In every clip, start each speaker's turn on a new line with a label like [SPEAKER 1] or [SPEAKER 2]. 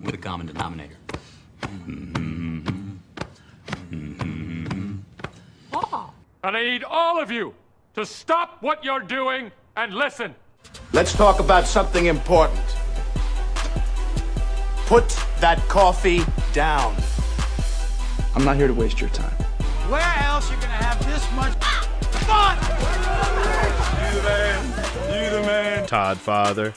[SPEAKER 1] With a common denominator.
[SPEAKER 2] And I need all of you to stop what you're doing and listen.
[SPEAKER 3] Let's talk about something important. Put that coffee down.
[SPEAKER 4] I'm not here to waste your time.
[SPEAKER 5] Where else you gonna have this much fun?
[SPEAKER 2] You the man.
[SPEAKER 6] Todd Father.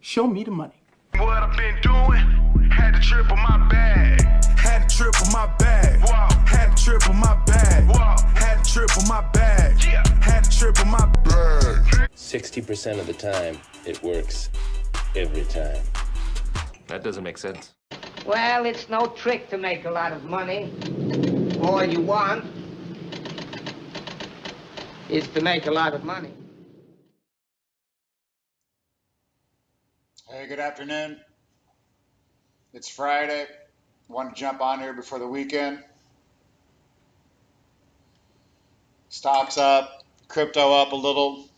[SPEAKER 4] Show me the money.
[SPEAKER 7] What I've been doing, had to triple my bag. Had to triple my bag. Wow. Had to triple my bag. Wow. Had to triple my bag. Yeah. Had to triple my bag.
[SPEAKER 8] 60% of the time, it works every time.
[SPEAKER 2] That doesn't make sense.
[SPEAKER 9] Well, it's no trick to make a lot of money. All you want is to make a lot of money.
[SPEAKER 10] Hey, good afternoon. It's Friday. Want to jump on here before the weekend. Stocks up, crypto up a little.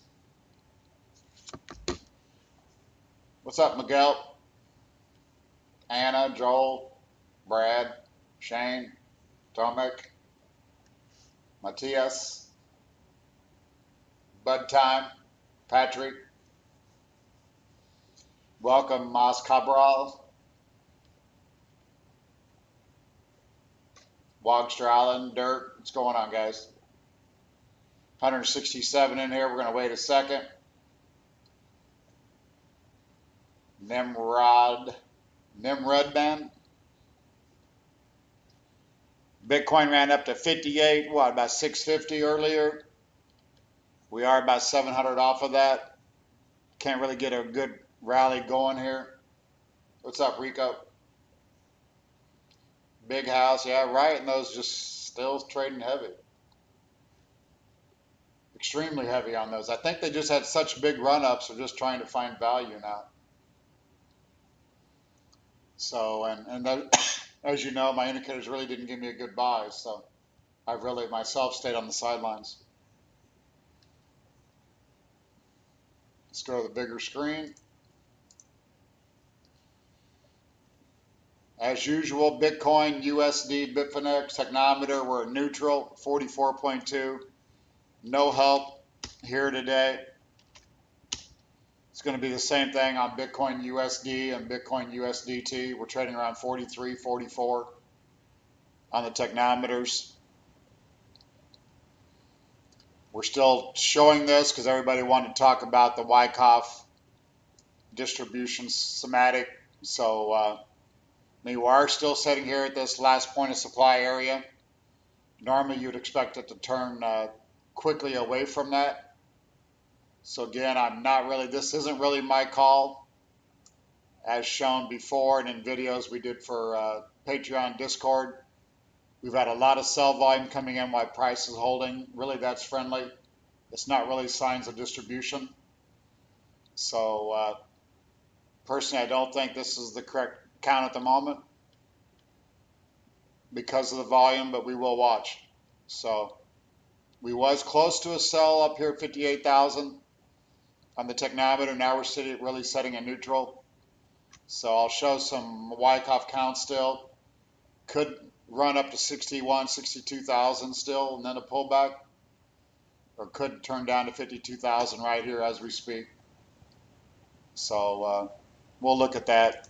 [SPEAKER 10] What's up, Miguel? Anna, Joel, Brad, Shane, Tomek, Matthias, Bud Time, Patrick. Welcome, Mas Cabral, Wogster Island, Dirt. What's going on, guys? 167 in here. We're going to wait a second. Nimrod Man. Bitcoin ran up to 58, about 650 earlier. We are about 700 off of that. Can't really get a good rally going here. What's up, Rico? Big house, yeah, right, and those just still trading heavy. Extremely heavy on those. I think they just had such big run-ups, they're just trying to find value now. So, and as you know, my indicators really didn't give me a good buy, so I've really myself stayed on the sidelines. Let's go to the bigger screen. As usual, Bitcoin, USD, Bitfinex, Technometer, we're neutral, 44.2. No help here today. It's going to be the same thing on Bitcoin USD and Bitcoin USDT. We're trading around 43, 44 on the technometers. We're still showing this because everybody wanted to talk about the Wyckoff distribution schematic. So we are still sitting here at this last point of supply area. Normally you'd expect it to turn quickly away from that. So again, this isn't really my call, as shown before and in videos we did for Patreon, Discord. We've had a lot of sell volume coming in while price is holding. Really, that's friendly. It's not really signs of distribution. So personally, I don't think this is the correct count at the moment because of the volume, but we will watch. So we was close to a sell up here at 58,000 on the technometer. Now we're really setting a neutral. So I'll show some Wyckoff counts still. Could run up to 61, 62,000 still, and then a pullback. Or could turn down to 52,000 right here as we speak. So we'll look at that.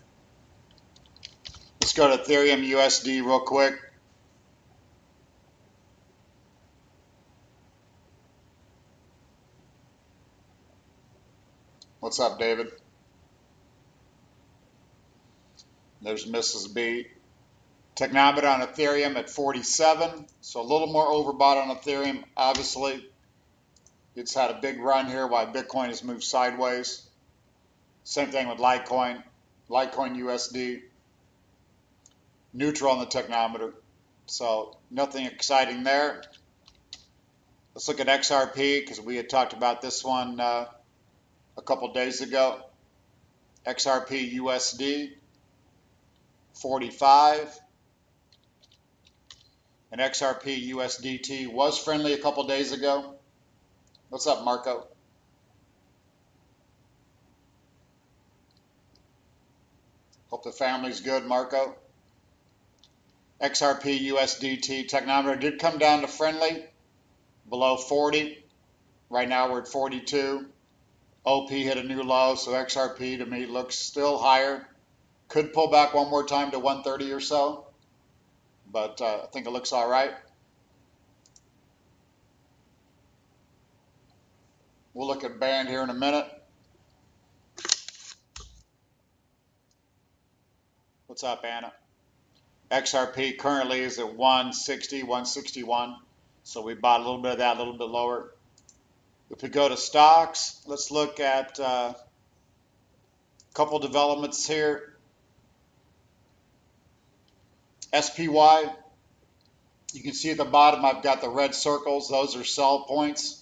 [SPEAKER 10] Let's go to Ethereum USD real quick. What's up, David? There's Mrs. B. Technometer on Ethereum at 47. So a little more overbought on Ethereum, obviously. It's had a big run here while Bitcoin has moved sideways. Same thing with Litecoin. Litecoin USD. Neutral on the technometer. So nothing exciting there. Let's look at XRP because we had talked about this one a couple days ago. XRP USD 45. And XRP USDT was friendly a couple days ago. What's up, Marco? Hope the family's good, Marco. XRP USDT technometer did come down to friendly, below 40. Right now we're at 42. OP hit a new low, so XRP to me looks still higher. Could pull back one more time to 130 or so, but I think it looks all right. We'll look at band here in a minute. What's up, Anna? XRP currently is at 160, 161. So we bought a little bit of that, a little bit lower. If we go to stocks, let's look at a couple developments here. SPY, you can see at the bottom I've got the red circles. Those are sell points.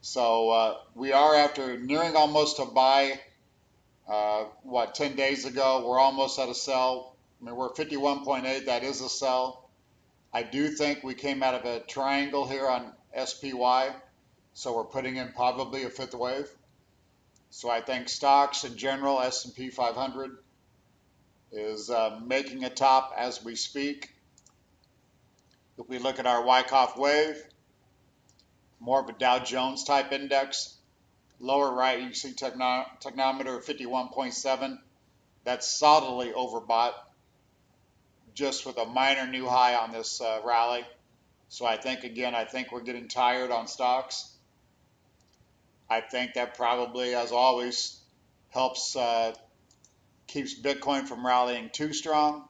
[SPEAKER 10] So we are, after nearing almost a buy, 10 days ago, we're almost at a sell. I mean, we're 51.8, that is a sell. I do think we came out of a triangle here on SPY, so we're putting in probably a fifth wave. So I think stocks in general, S&P 500, is making a top as we speak. If we look at our Wyckoff wave, more of a Dow Jones type index. Lower right, you can see technometer 51.7. That's solidly overbought, just with a minor new high on this rally. So I think, again, we're getting tired on stocks. I think that probably, as always, helps, keeps Bitcoin from rallying too strong.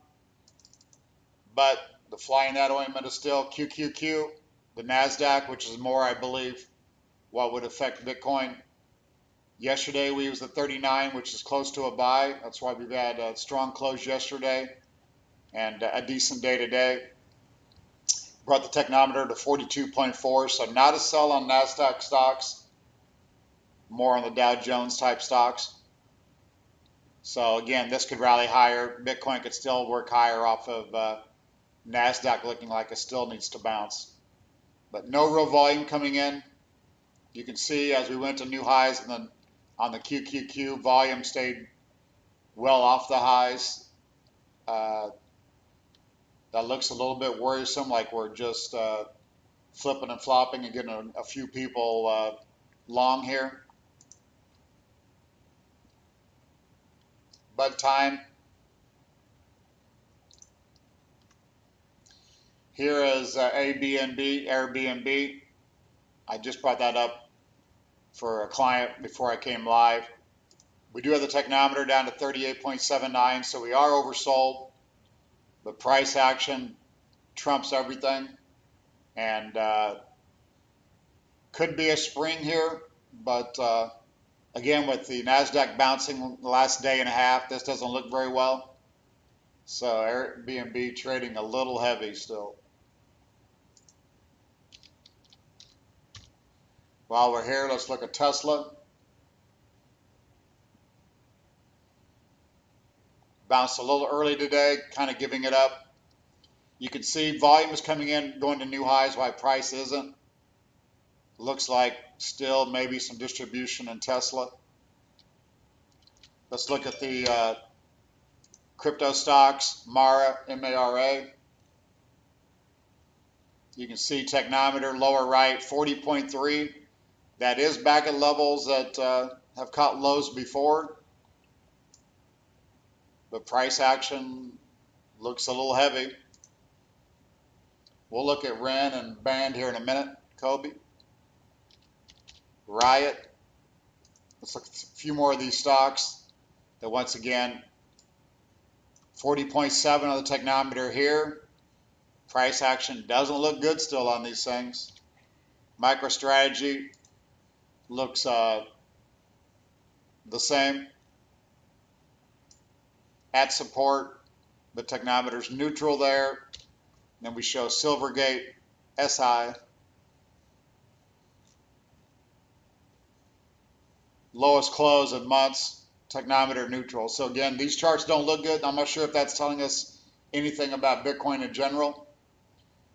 [SPEAKER 10] But the fly in that ointment is still QQQ, the NASDAQ, which is more, I believe, what would affect Bitcoin. Yesterday we was at 39, which is close to a buy. That's why we've had a strong close yesterday and a decent day today. Brought the technometer to 42.4, so not a sell on NASDAQ stocks, more on the Dow Jones type stocks. So again, this could rally higher. Bitcoin could still work higher off of NASDAQ looking like it still needs to bounce. But no real volume coming in. You can see as we went to new highs, and then on the QQQ, volume stayed well off the highs. That looks a little bit worrisome, like we're just flipping and flopping and getting a few people long here. Bud time. Here is Airbnb. I just brought that up for a client before I came live. We do have the technometer down to 38.79, so we are oversold. But price action trumps everything, and could be a spring here. But again, with the NASDAQ bouncing the last day and a half, this doesn't look very well. So Airbnb trading a little heavy still. While we're here, let's look at Tesla. Bounced a little early today, kind of giving it up. You can see volume is coming in, going to new highs, why price isn't. Looks like still maybe some distribution in Tesla. Let's look at the crypto stocks, MARA, M-A-R-A. You can see technometer, lower right, 40.3. That is back at levels that have caught lows before. But price action looks a little heavy. We'll look at Ren and Band here in a minute. Kobe. Riot. Let's look at a few more of these stocks. That once again, 40.7 on the technometer here. Price action doesn't look good still on these things. MicroStrategy looks the same. At support, the technometer's neutral there. Then we show Silvergate, SI. Lowest close in months, technometer neutral. So again, these charts don't look good. I'm not sure if that's telling us anything about Bitcoin in general.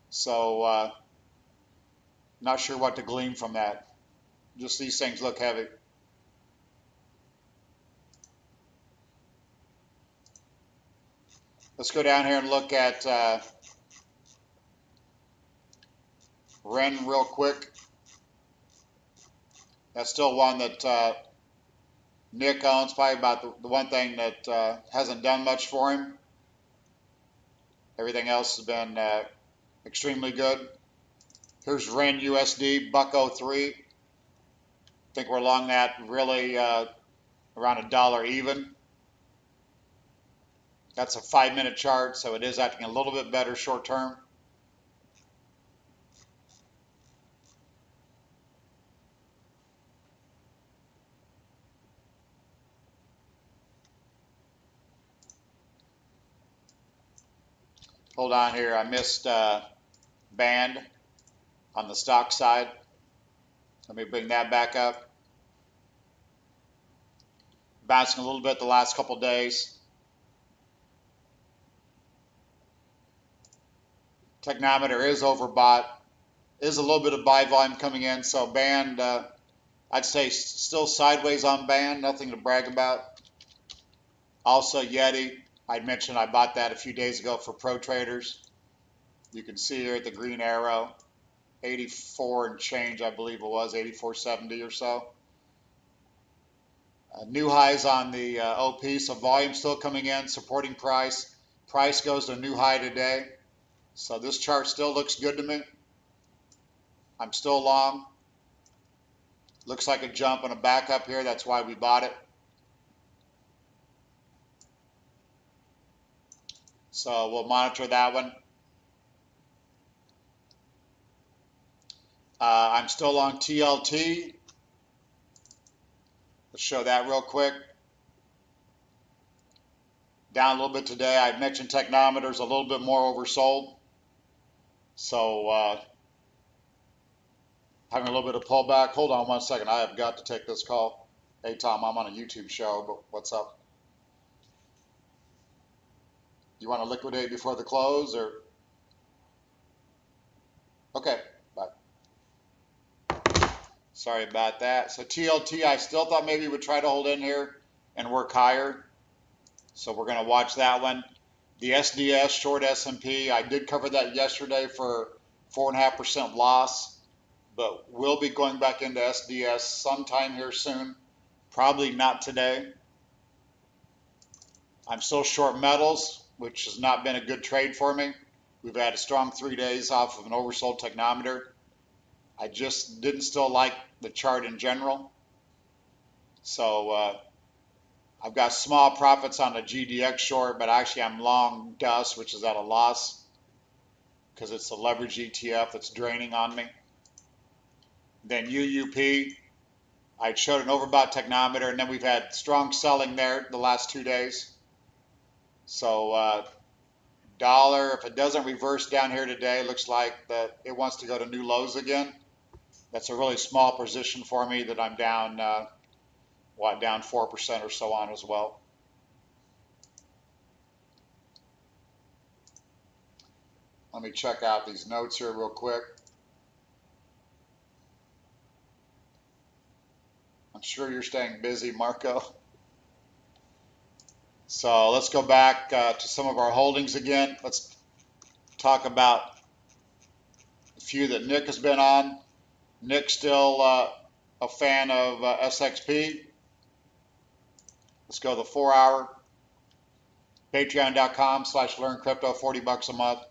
[SPEAKER 10] So Not sure what to glean from that. Just these things look heavy. Let's go down here and look at Ren real quick. That's still one that Nick owns. Probably about the one thing that hasn't done much for him. Everything else has been extremely good. Here's Ren USD, $1.03. I think we're along that really around $1 even. That's a 5-minute chart, so it is acting a little bit better short term. Hold on here, I missed band on the stock side. Let me bring that back up. Bouncing a little bit the last couple days. Technometer is overbought. Is a little bit of buy volume coming in, so band, I'd say still sideways on band, nothing to brag about. Also Yeti, I'd mentioned I bought that a few days ago for pro traders. You can see here at the green arrow, 84 and change, I believe it was, 84.70 or so. New highs on the OP, so volume still coming in, supporting price. Price goes to a new high today. So this chart still looks good to me. I'm still long. Looks like a jump and a back up here. That's why we bought it. So we'll monitor that one. I'm still on TLT. Let's show that real quick. Down a little bit today. I mentioned technometers a little bit more oversold. So having a little bit of pullback. Hold on one second. I have got to take this call. Hey, Tom, I'm on a YouTube show, but what's up? You want to liquidate before the close, or? Okay, bye. Sorry about that. So TLT, I still thought maybe would try to hold in here and work higher. So we're going to watch that one. The SDS, short S&P, I did cover that yesterday for 4.5% loss, but we'll be going back into SDS sometime here soon. Probably not today. I'm still short metals, which has not been a good trade for me. We've had a strong 3 days off of an oversold technometer. I just didn't still like the chart in general. So I've got small profits on the GDX short, but actually I'm long DUS, which is at a loss because it's a leverage ETF that's draining on me. Then UUP, I showed an overbought technometer, and then we've had strong selling there the last 2 days. So dollar, if it doesn't reverse down here today, looks like that it wants to go to new lows again. That's a really small position for me that I'm down, down 4% or so on as well. Let me check out these notes here real quick. I'm sure you're staying busy, Marco. So let's go back to some of our holdings again. Let's talk about a few that Nick has been on. Nick's still a fan of SXP. Let's go the 4 hour. Patreon.com/learncrypto, $40 a month.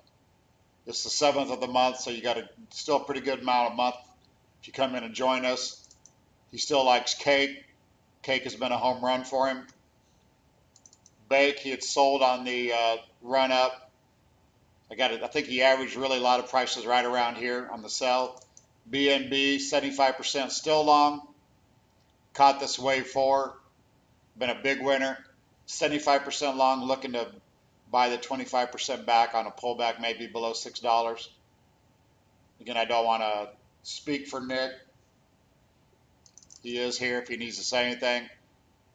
[SPEAKER 10] It's the 7th of the month, so you got a still pretty good amount a month if you come in and join us. He still likes cake. Cake has been a home run for him. Bake, he had sold on the run up. I think he averaged really a lot of prices right around here on the sell. BNB, 75% still long. Caught this wave 4. Been a big winner. 75% long, looking to buy the 25% back on a pullback, maybe below $6. Again, I don't want to speak for Nick. He is here if he needs to say anything.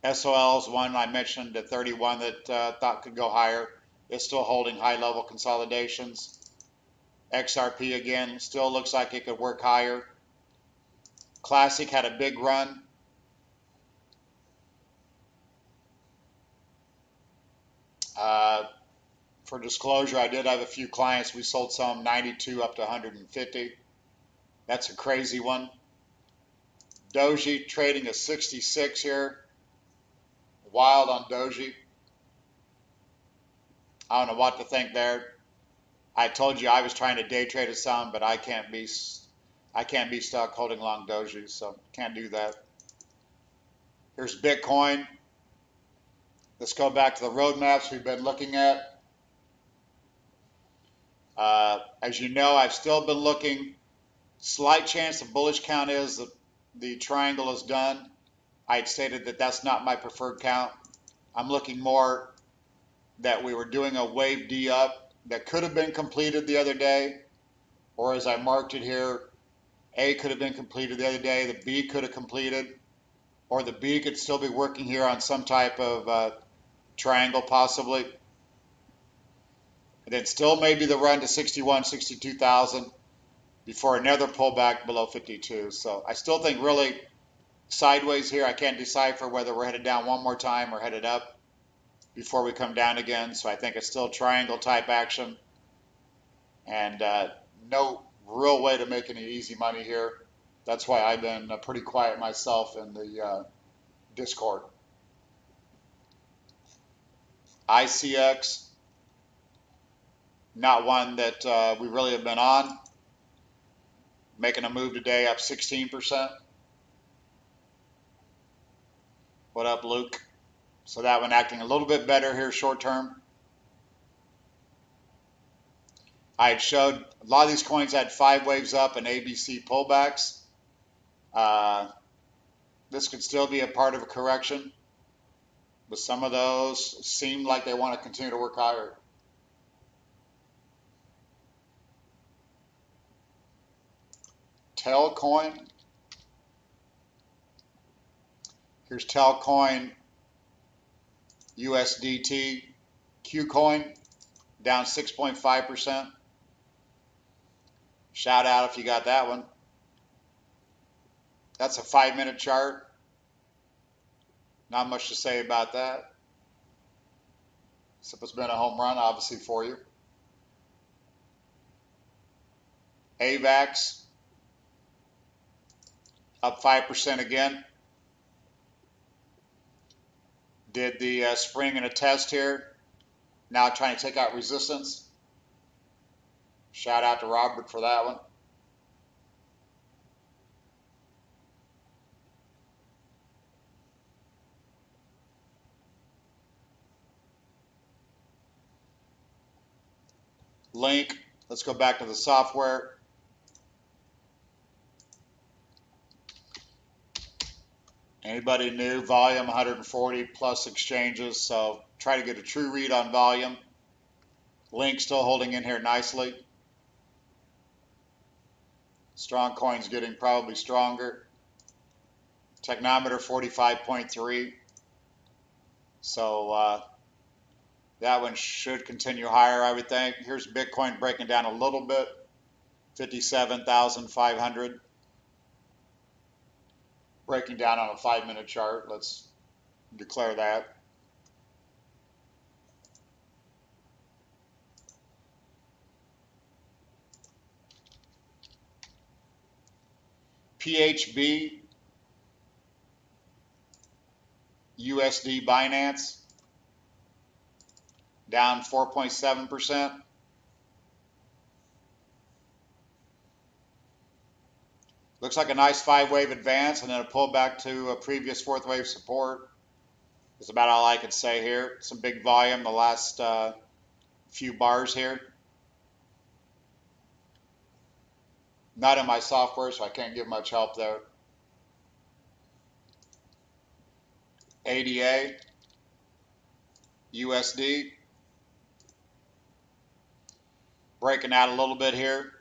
[SPEAKER 10] SOL is one I mentioned at 31 that thought could go higher. It's still holding high level consolidations. XRP again, still looks like it could work higher. Classic had a big run. For disclosure, I did have a few clients. We sold some 92 up to 150. That's a crazy one. Doji trading a 66 here. Wild on Doji. I don't know what to think there. I told you I was trying to day trade some, but I can't be stuck holding long Doji, so can't do that. Here's Bitcoin. Let's go back to the roadmaps we've been looking at. As you know, I've still been looking. Slight chance the bullish count is that the triangle is done. I had stated that that's not my preferred count. I'm looking more that we were doing a wave D up that could have been completed the other day, or as I marked it here, A could have been completed the other day, the B could have completed, or the B could still be working here on some type of triangle possibly. And then still maybe the run to 61, 62,000 before another pullback below 52. So I still think really sideways here. I can't decipher whether we're headed down one more time or headed up before we come down again. So I think it's still triangle type action, and no real way to make any easy money here. That's why I've been pretty quiet myself in the Discord. ICX, not one that we really have been on. Making a move today, up 16%. What up, Luke? So that one acting a little bit better here short term. I had showed a lot of these coins had 5 waves up and ABC pullbacks. This could still be a part of a correction, but some of those seem like they want to continue to work higher. Telcoin. Here's Telcoin USDT Qcoin down 6.5%. Shout out if you got that one. That's a 5-minute chart. Not much to say about that. Except it's been a home run, obviously, for you. AVAX up 5% again. Did the spring in a test here. Now trying to take out resistance. Shout out to Robert for that one. Link. Let's go back to the software. Anybody new? Volume 140 plus exchanges, so try to get a true read on volume. Link still holding in here nicely. Strong coins getting probably stronger. Technometer 45.3. So that one should continue higher, I would think. Here's Bitcoin breaking down a little bit. 57,500. Breaking down on a 5-minute chart. Let's declare that. PHB USD Binance down 4.7%. Looks like a nice 5-wave advance and then a pullback to a previous 4th wave support. That's about all I could say here. Some big volume the last few bars here. Not in my software, so I can't give much help there. ADA USD breaking out a little bit here.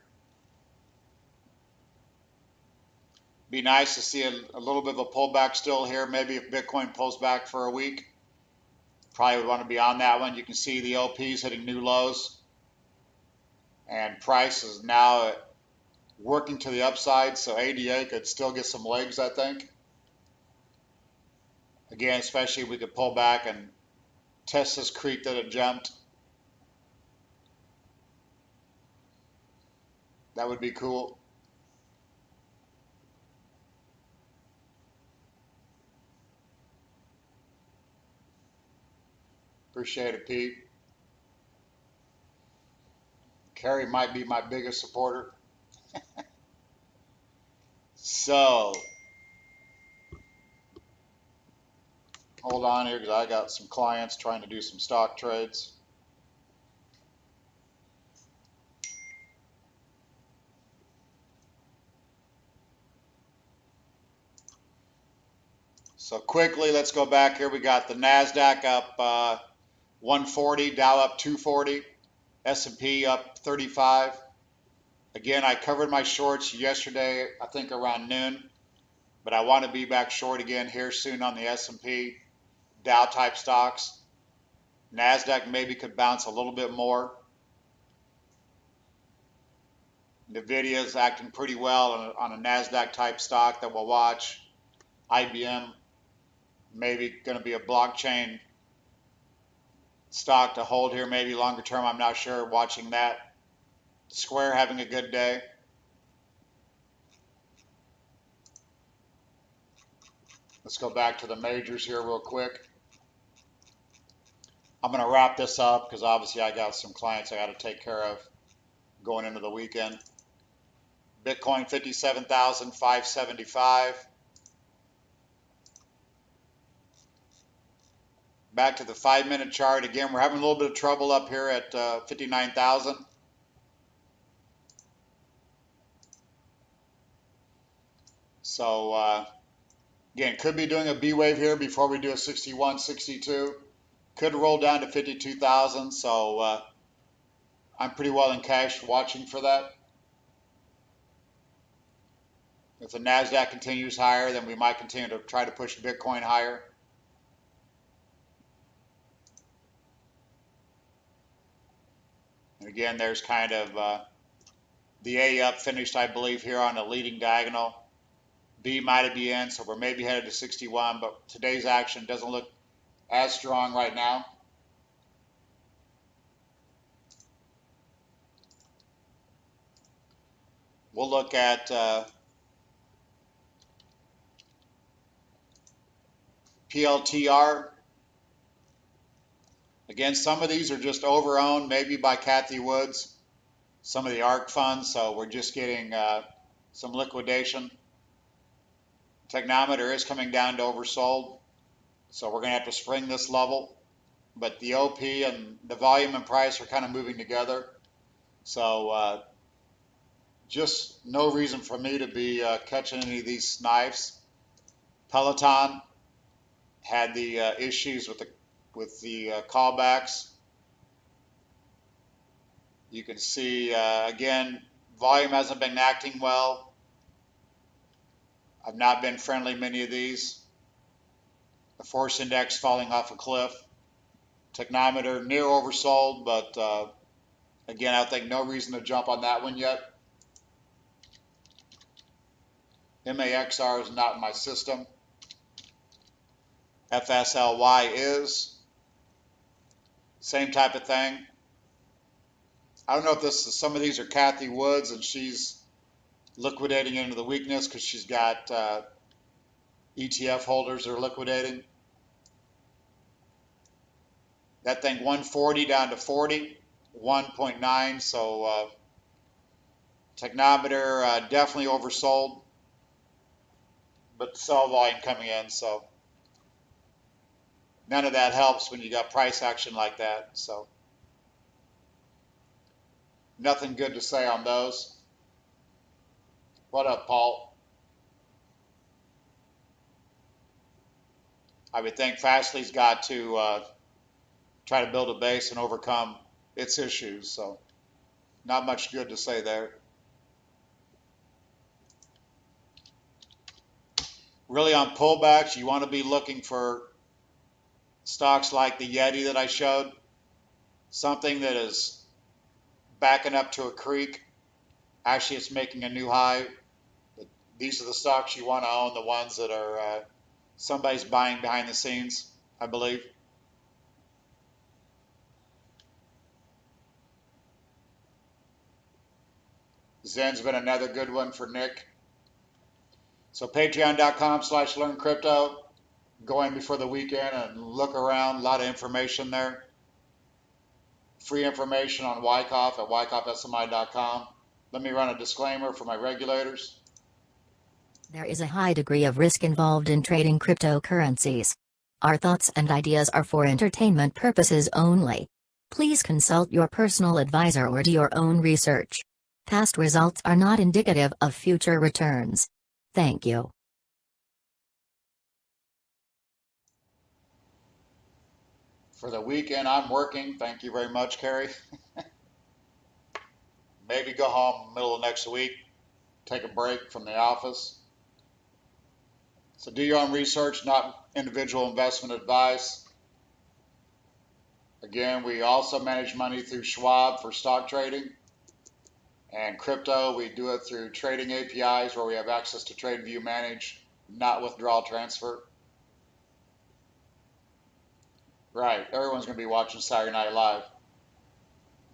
[SPEAKER 10] Be nice to see a little bit of a pullback still here. Maybe if Bitcoin pulls back for a week, probably would want to be on that one. You can see the LPs hitting new lows. and price is now working to the upside, so ADA could still get some legs, I think. Again, especially if we could pull back and test this creek that it jumped. That would be cool. Appreciate it, Pete. Kerry might be my biggest supporter. So, hold on here because I got some clients trying to do some stock trades. So quickly, let's go back here. We got the NASDAQ up 140, Dow up 240, S&P up 35. Again, I covered my shorts yesterday, I think around noon, but I want to be back short again here soon on the S&P, Dow type stocks. NASDAQ maybe could bounce a little bit more. NVIDIA is acting pretty well on a NASDAQ type stock that we'll watch. IBM maybe going to be a blockchain stock to hold here, maybe longer term, I'm not sure, watching that. Square having a good day. Let's go back to the majors here real quick. I'm going to wrap this up because obviously I got some clients I got to take care of going into the weekend. Bitcoin 57,575. Back to the 5-minute chart. Again, we're having a little bit of trouble up here at 59,000. So, again, could be doing a B wave here before we do a 61, 62. Could roll down to 52,000. So, I'm pretty well in cash watching for that. If the NASDAQ continues higher, then we might continue to try to push Bitcoin higher. And again, there's kind of the A up finished, I believe, here on a leading diagonal. B might be in, so we're maybe headed to 61, but today's action doesn't look as strong right now. We'll look at PLTR. Again, some of these are just over-owned, maybe by Kathy Woods, some of the ARK funds, so we're just getting some liquidation. Technometer is coming down to oversold, so we're going to have to spring this level. But the OP and the volume and price are kind of moving together. So just no reason for me to be catching any of these knives. Peloton had the issues with the callbacks. You can see, again, volume hasn't been acting well. I've not been friendly many of these. The force index falling off a cliff. Technometer near oversold, but again, I think no reason to jump on that one yet. MAXR is not in my system. FSLY is. Same type of thing. I don't know if some of these are Kathy Woods and she's liquidating into the weakness because she's got ETF holders that are liquidating. That thing 140 down to 40, 1.9. So Technometer definitely oversold, but sell volume coming in. So none of that helps when you got price action like that. So nothing good to say on those. What up, Paul? I would think Fastly's got to try to build a base and overcome its issues. So not much good to say there. Really on pullbacks, you want to be looking for stocks like the Yeti that I showed. Something that is backing up to a creek. Actually, it's making a new high. But these are the stocks you want to own, the ones that are somebody's buying behind the scenes, I believe. Zen's been another good one for Nick. So patreon.com/learncrypto. Go in before the weekend and look around. A lot of information there. Free information on Wyckoff at wyckoffsmi.com. Let me run a disclaimer for my regulators.
[SPEAKER 1] There is a high degree of risk involved in trading cryptocurrencies. Our thoughts and ideas are for entertainment purposes only. Please consult your personal advisor or do your own research. Past results are not indicative of future returns. Thank you.
[SPEAKER 10] For the weekend, I'm working. Thank you very much, Carrie. Maybe go home middle of next week, take a break from the office. So do your own research, not individual investment advice. Again, we also manage money through Schwab for stock trading. And crypto, we do it through trading APIs where we have access to trade, view, manage, not withdrawal transfer. Right, everyone's going to be watching Saturday Night Live.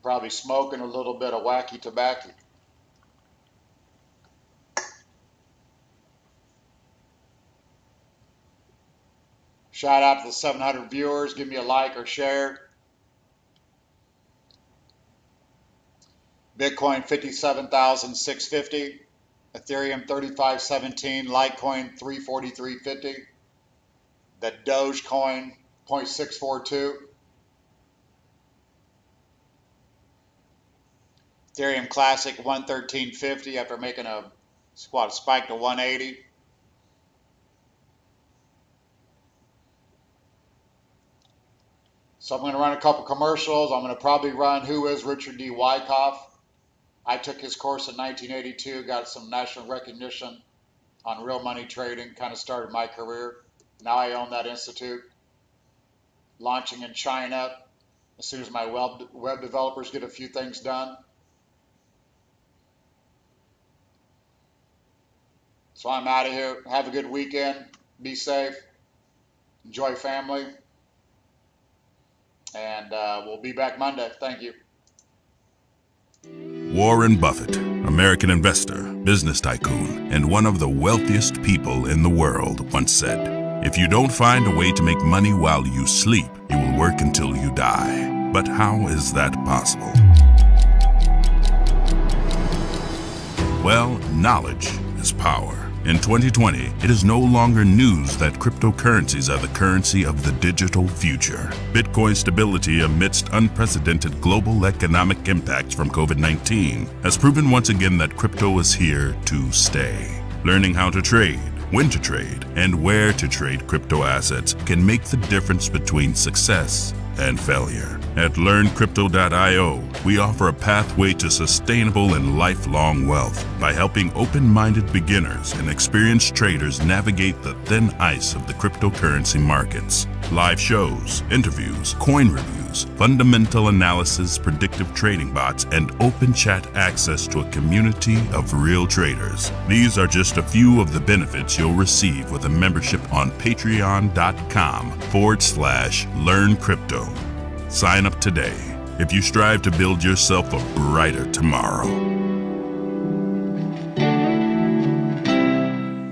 [SPEAKER 10] Probably smoking a little bit of wacky tobacco. Shout out to the 700 viewers. Give me a like or share. Bitcoin 57,650, Ethereum 3517, Litecoin 343.50, the Dogecoin 0.642, Ethereum Classic 113.50 after making a spike to 180. So I'm going to run a couple commercials. I'm going to probably run Who is Richard D. Wyckoff? I took his course in 1982, got some national recognition on real money trading, kind of started my career. Now I own that institute. Launching in China as soon as my web developers get a few things done. So I'm out of here. Have a good weekend. Be safe. Enjoy family. And we'll be back Monday. Thank you.
[SPEAKER 7] Warren Buffett, American investor, business tycoon, and one of the wealthiest people in the world, once said, "If you don't find a way to make money while you sleep, you will work until you die." But how is that possible? Well, knowledge is power. In 2020, it is no longer news that cryptocurrencies are the currency of the digital future. Bitcoin's stability amidst unprecedented global economic impacts from COVID-19 has proven once again that crypto is here to stay. Learning how to trade, when to trade, and where to trade crypto assets can make the difference between success and failure. At LearnCrypto.io, we offer a pathway to sustainable and lifelong wealth by helping open-minded beginners and experienced traders navigate the thin ice of the cryptocurrency markets. Live shows, interviews, coin reviews, fundamental analysis, predictive trading bots, and open chat access to a community of real traders. These are just a few of the benefits you'll receive with a membership on patreon.com/LearnCrypto. Sign up today if you strive to build yourself a brighter tomorrow.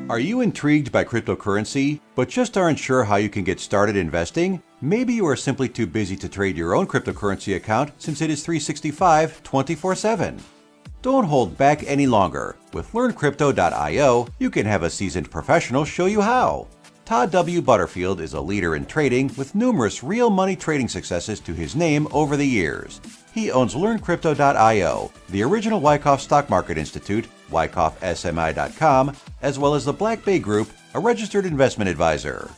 [SPEAKER 6] Are you intrigued by cryptocurrency, but just aren't sure how you can get started investing? Maybe you are simply too busy to trade your own cryptocurrency account since it is 365 24/7. Don't hold back any longer. With LearnCrypto.io, you can have a seasoned professional show you how. Todd W. Butterfield is a leader in trading with numerous real money trading successes to his name over the years. He owns LearnCrypto.io, the original Wyckoff Stock Market Institute, WyckoffSMI.com, as well as the Black Bay Group, a registered investment advisor.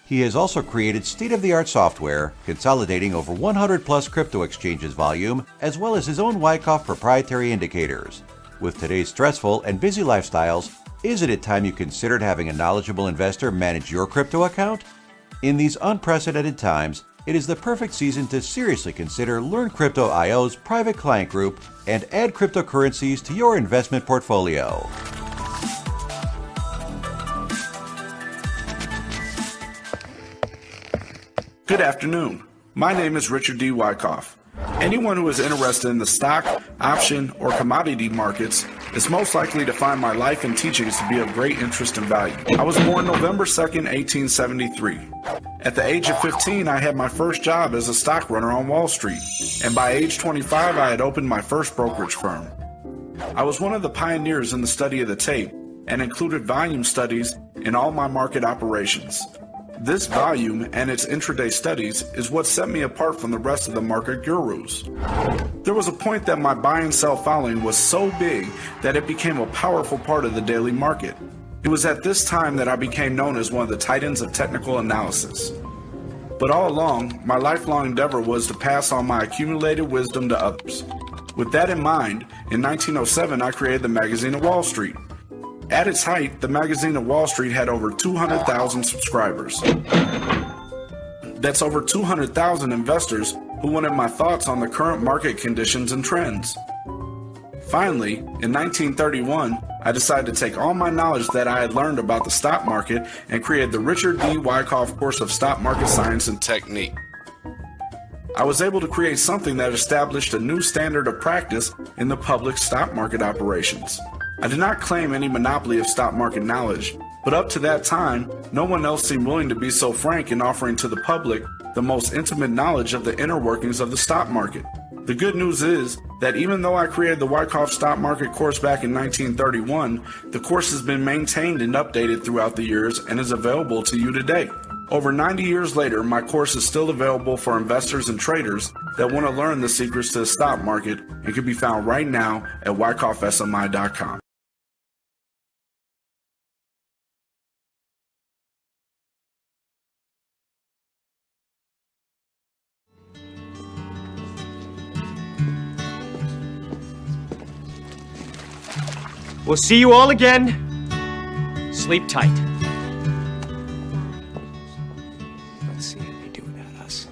[SPEAKER 6] He has also created state-of-the-art software, consolidating over 100 plus crypto exchanges volume, as well as his own Wyckoff proprietary indicators. With today's stressful and busy lifestyles, isn't it time you considered having a knowledgeable investor manage your crypto account? In these unprecedented times, it is the perfect season to seriously consider Learn Crypto.io's private client group and add cryptocurrencies to your investment portfolio.
[SPEAKER 11] Good afternoon. My name is Richard D. Wyckoff. Anyone who is interested in the stock, option, or commodity markets is most likely to find my life and teachings to be of great interest and value. I was born November 2nd, 1873. At the age of 15, I had my first job as a stock runner on Wall Street, and by age 25, I had opened my first brokerage firm. I was one of the pioneers in the study of the tape and included volume studies in all my market operations. This volume and its intraday studies is what set me apart from the rest of the market gurus. There was a point that my buy and sell following was so big that it became a powerful part of the daily market. It was at this time that I became known as one of the titans of technical analysis. But all along, my lifelong endeavor was to pass on my accumulated wisdom to others. With that in mind, in 1907 I created the Magazine of Wall Street. At its height, the Magazine of Wall Street had over 200,000 subscribers. That's over 200,000 investors who wanted my thoughts on the current market conditions and trends. Finally, in 1931, I decided to take all my knowledge that I had learned about the stock market and created the Richard D. Wyckoff course of Stock Market Science and Technique. I was able to create something that established a new standard of practice in the public stock market operations. I did not claim any monopoly of stock market knowledge, but up to that time, no one else seemed willing to be so frank in offering to the public the most intimate knowledge of the inner workings of the stock market. The good news is that even though I created the Wyckoff Stock Market course back in 1931, the course has been maintained and updated throughout the years and is available to you today. Over 90 years later, my course is still available for investors and traders that want to learn the secrets to the stock market and can be found right now at wyckoffsmi.com.
[SPEAKER 5] We'll see you all again. Sleep tight.
[SPEAKER 4] Let's see how they do without us.